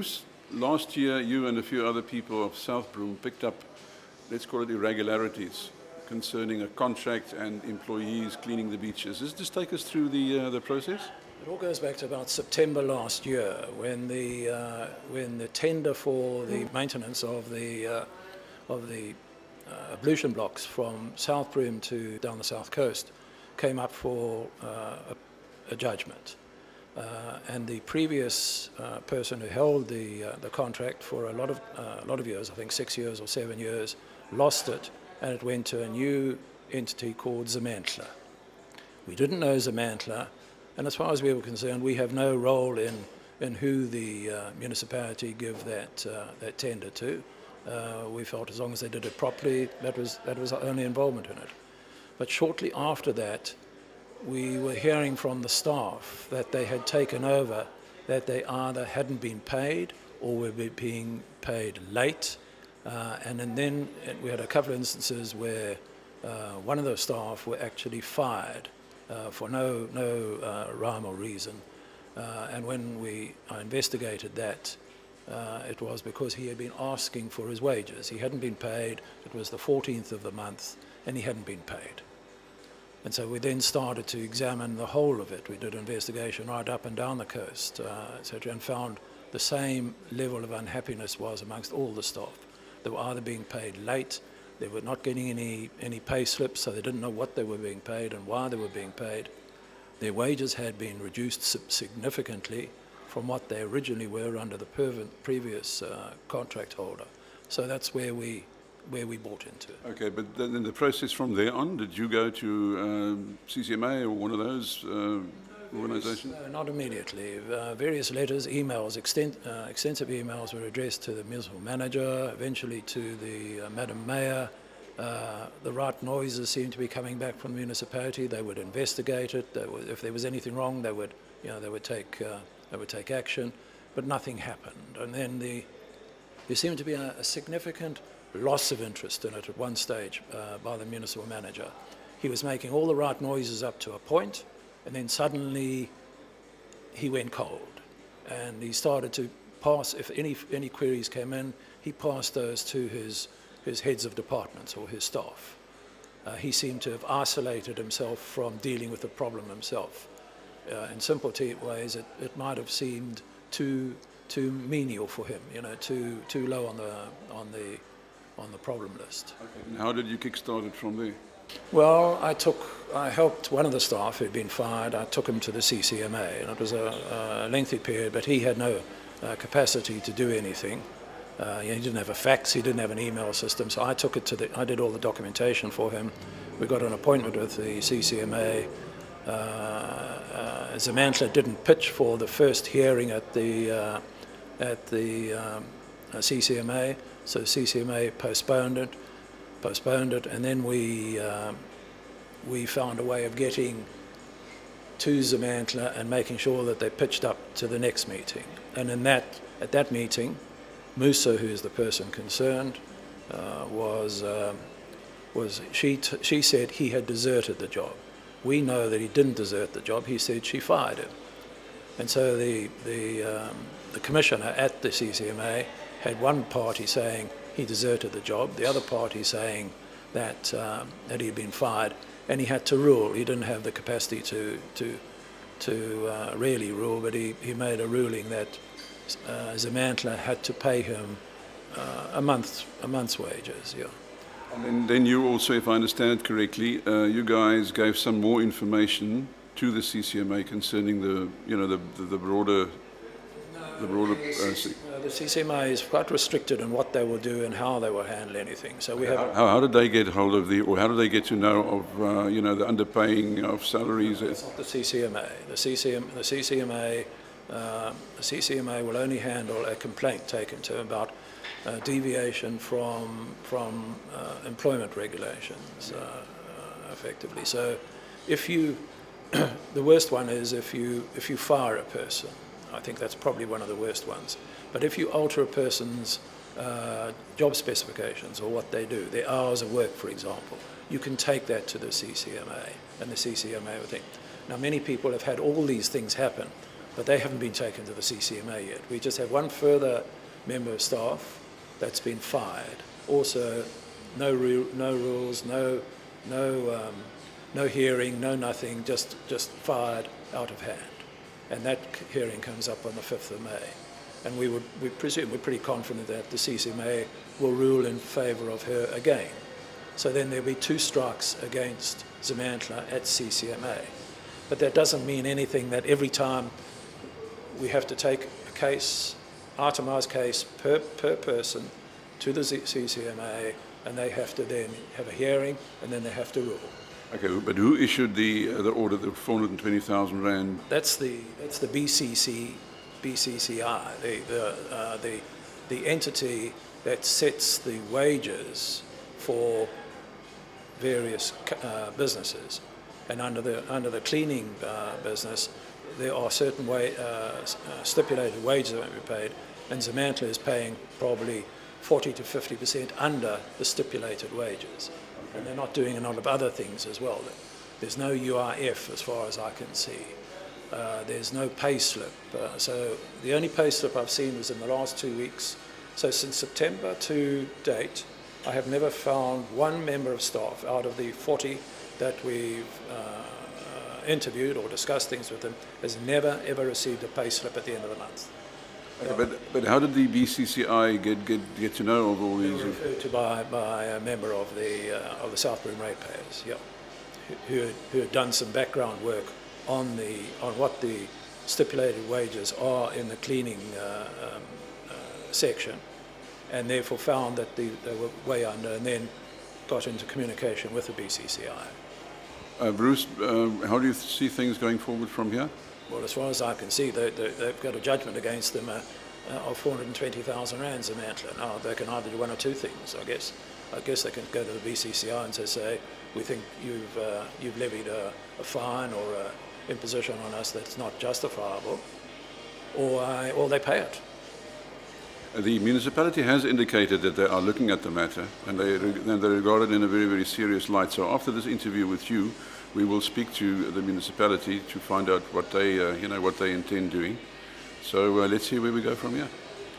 Bruce, last year you and a few other people of South Broom picked up, let's call it irregularities, concerning a contract and employees cleaning the beaches. Just take us through the process. It all goes back to about September last year, when the tender for the maintenance of the ablution blocks from South Broom to down the south coast came up for a judgment. And the previous person who held the contract for a lot of years, I think 6 years or 7 years, lost it, and it went to a new entity called Zamantla. We didn't know Zamantla, and as far as we were concerned, we have no role in who the municipality give that tender to. We felt as long as they did it properly, that was our only involvement in it. But shortly after that, we were hearing from the staff that they had taken over, that they either hadn't been paid or were being paid late. And then we had a couple of instances where one of those staff were actually fired for no rhyme or reason. And when I investigated that, it was because he had been asking for his wages. He hadn't been paid. It was the 14th of the month, and he hadn't been paid. And so we then started to examine the whole of it. We did an investigation right up and down the coast, etc., and found the same level of unhappiness was amongst all the staff. They were either being paid late, they were not getting any pay slips, so they didn't know what they were being paid and why they were being paid. Their wages had been reduced significantly from what they originally were under the previous contract holder. So that's where we bought into it. Okay, but then the process from there on, did you go to CCMA or one of those organisations? No, not immediately. Various letters, emails, extensive emails were addressed to the municipal manager, eventually to the Madam Mayor. The right noises seemed to be coming back from the municipality. They would investigate it. If there was anything wrong, they would take action, but nothing happened. And then there seemed to be a significant loss of interest in it at one stage by the municipal manager. He was making all the right noises up to a point, and then suddenly he went cold. And he started to pass, if any queries came in, he passed those to his heads of departments or his staff. He seemed to have isolated himself from dealing with the problem himself. In simple ways, it might have seemed too menial for him, too low on the problem list. Okay. And how did you kickstart it from there? Well, I helped one of the staff who'd been fired. I took him to the CCMA, and it was a lengthy period, but he had no capacity to do anything. He didn't have a fax, he didn't have an email system, so I took it I did all the documentation for him. We got an appointment with the CCMA. Zamantla didn't pitch for the first hearing at the CCMA, so CCMA postponed it, and then we found a way of getting to Zamantla and making sure that they pitched up to the next meeting. And at that meeting, Musa, who is the person concerned, she said he had deserted the job. We know that he didn't desert the job. He said she fired him. And so the commissioner at the CCMA had one party saying he deserted the job, the other party saying that he'd been fired, and he had to rule. He didn't have the capacity to really rule, but he made a ruling that Zamantla had to pay him a month's wages. Yeah. And then you also, if I understand correctly, you guys gave some more information to the CCMA concerning the broader. The CCMA is quite restricted in what they will do and how they will handle anything. So we have. How did they get hold of or how did they get to know of the underpaying of salaries? It's not the CCMA. The CCMA will only handle a complaint taken to about deviation from employment regulations, effectively. So, the worst one is if you fire a person. I think that's probably one of the worst ones. But if you alter a person's job specifications or what they do, their hours of work, for example, you can take that to the CCMA, and the CCMA will think. Now, many people have had all these things happen but they haven't been taken to the CCMA yet. We just have one further member of staff that's been fired. Also, no rules, no hearing, no nothing, just fired out of hand. And that hearing comes up on the 5th of May. And we presume, we're pretty confident that the CCMA will rule in favour of her again. So then there'll be 2 strikes against Zamantla at CCMA. But that doesn't mean anything that every time we have to take a case, itemised case per person to the CCMA, and they have to then have a hearing, and then they have to rule. Okay, but who issued the order, the 420,000 rand? That's the BCCI, the entity that sets the wages for various businesses. And under the cleaning business, there are certain stipulated wages that will be paid, and Zamantla is paying probably 40 to 50% under the stipulated wages. And they're not doing a lot of other things as well. There's no UIF as far as I can see. There's no pay slip. So the only pay slip I've seen was in the last 2 weeks. So since September to date, I have never found one member of staff out of the 40 that we've interviewed or discussed things with them has never ever received a pay slip at the end of the month. Okay, but how did the BCCI get to know of all these? Referred to by a member of the South Broom ratepayers, yeah, who had done some background work on what the stipulated wages are in the cleaning section, and therefore found that they were way under, and then got into communication with the BCCI. Bruce, how do you see things going forward from here? Well, as far as I can see, they've got a judgment against them of 420,000 rand, Zamantla. Now, they can either do one or two things, I guess. I guess they can go to the BCCI and say, we think you've levied a fine or an imposition on us that's not justifiable, or they pay it. The municipality has indicated that they are looking at the matter, and they regard it in a very, very serious light. So after this interview with you, we will speak to the municipality to find out what they, what they intend doing. So let's see where we go from here.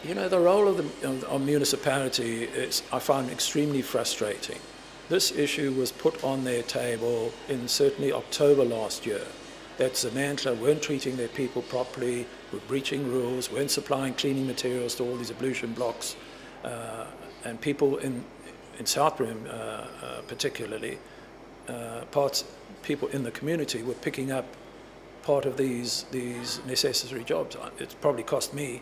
You know, the role of the municipality is, I find, extremely frustrating. This issue was put on their table in certainly October last year, that Zamantla weren't treating their people properly, were breaching rules, weren't supplying cleaning materials to all these ablution blocks, and people in South Broom particularly, people in the community were picking up part of these necessary jobs. It's probably cost me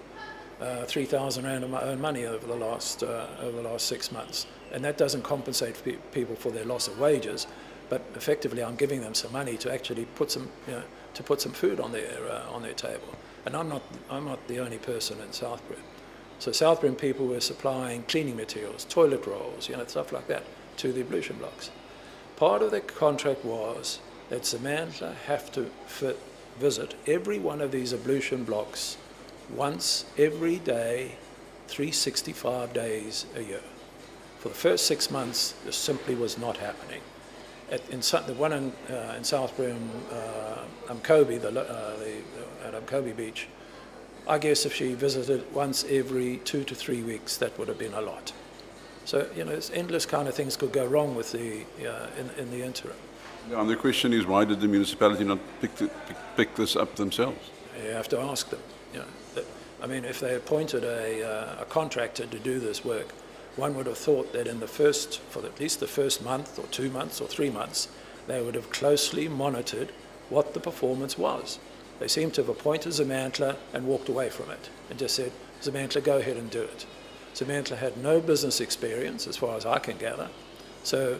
3,000 rand of my own money over the last 6 months, and that doesn't compensate people for their loss of wages. But effectively, I'm giving them some money to actually put some food on their table. And I'm not the only person in South Broom. So South Broom people were supplying cleaning materials, toilet rolls, stuff like that, to the ablution blocks. Part of the contract was that Zamantla have to visit every one of these ablution blocks once every day, 365 days a year. For the first 6 months, this simply was not happening. The one in South Broom, Umkobi, at Umkobi Beach, I guess if she visited once every 2 to 3 weeks, that would have been a lot. So, there's endless kind of things could go wrong with in the interim. Yeah, and the question is, why did the municipality not pick this up themselves? You have to ask them. If they appointed a contractor to do this work, one would have thought that for at least the first month or 2 months or 3 months, they would have closely monitored what the performance was. They seem to have appointed Zamantla and walked away from it and just said, Zamantla, go ahead and do it. Zamantla had no business experience, as far as I can gather, so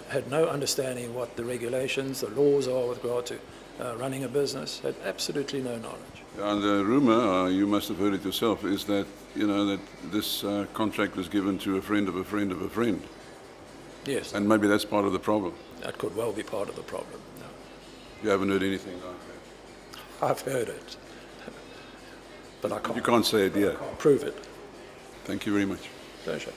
had no understanding what the regulations, the laws are with regard to running a business, had absolutely no knowledge. And the rumor, you must have heard it yourself, is that that this contract was given to a friend of a friend of a friend. Yes. And maybe that's part of the problem. That could well be part of the problem. No. You haven't heard anything like that? I've heard it, but I can't. You can't say it yet. I can't prove it. Thank you very much. Pleasure.